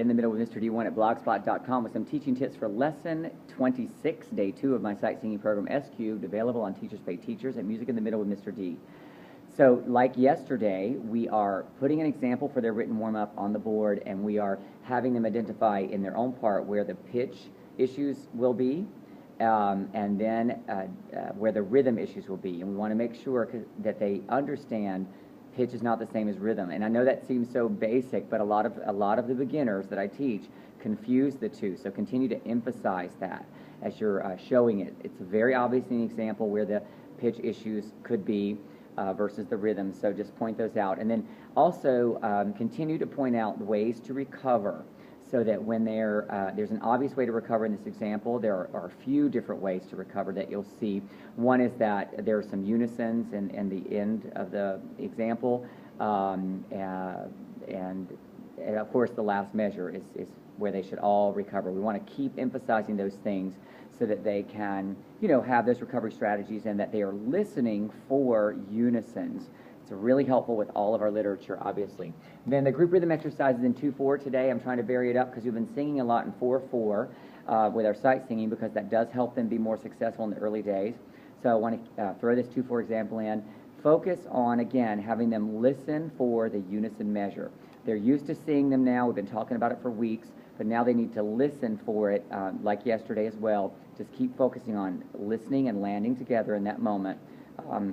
In the Middle with Mr. D1 at blogspot.com with some teaching tips for Lesson 26, Day 2 of my sight singing program, S-Cubed, available on Teachers Pay Teachers at Music in the Middle with Mr. D. So, like yesterday, we are putting an example for their written warm-up on the board, and we are having them identify in their own part where the pitch issues will be, and then where the rhythm issues will be. And we want to make sure that they understand pitch is not the same as rhythm. And I know that seems so basic, but a lot of the beginners that I teach confuse the two. So continue to emphasize that as you're showing it. It's very obvious in the example where the pitch issues could be versus the rhythm. So just point those out. And then also continue to point out ways to recover, so that when there's an obvious way to recover in this example, there are a few different ways to recover that you'll see. One is that there are some unisons in the end of the example, and of course the last measure is where they should all recover. We want to keep emphasizing those things so that they can, have those recovery strategies and that they are listening for unisons. It's really helpful with all of our literature, obviously. Then the group rhythm exercises in 2-4 today. I'm trying to vary it up because we've been singing a lot in 4-4 with our sight singing, because that does help them be more successful in the early days. So I want to throw this 2-4 example in. Focus on, again, having them listen for the unison measure. They're used to seeing them now. We've been talking about it for weeks, but now they need to listen for it, like yesterday as well. Just keep focusing on listening and landing together in that moment.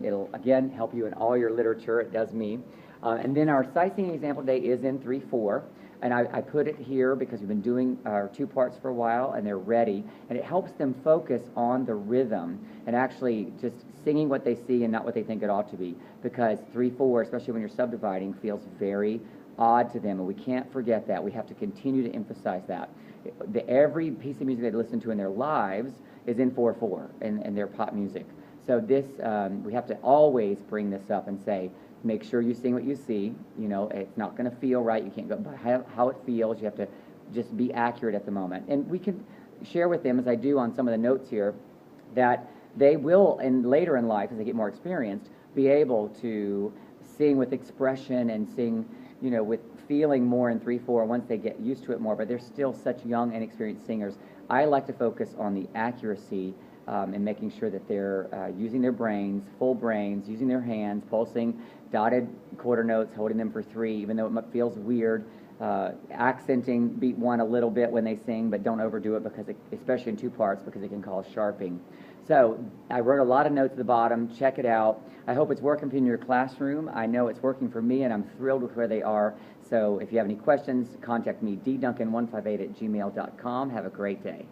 It'll, again, help you in all your literature. It does me. And then our sight singing example today is in 3-4. And I put it here because we've been doing our 2 parts for a while, and they're ready. And it helps them focus on the rhythm and actually just singing what they see and not what they think it ought to be. Because 3-4, especially when you're subdividing, feels very odd to them. And we can't forget that. We have to continue to emphasize that. Every piece of music they listen to in their lives is in 4-4 in their pop music. So this, we have to always bring this up and say, make sure you sing what you see. It's not going to feel right. You can't go by how it feels. You have to just be accurate at the moment. And we can share with them, as I do on some of the notes here, that they will, and later in life, as they get more experienced, be able to sing with expression and sing, with feeling more in 3-4 once they get used to it more. But they're still such young and experienced singers. I like to focus on the accuracy and making sure that they're using their brains, full brains, using their hands, pulsing dotted quarter notes, holding them for 3, even though it feels weird, accenting beat 1 a little bit when they sing, but don't overdo it, because especially in 2 parts, because it can cause sharping. So I wrote a lot of notes at the bottom. Check it out. I hope it's working for you in your classroom. I know it's working for me, and I'm thrilled with where they are. So if you have any questions, contact me, dduncan158@gmail.com. Have a great day.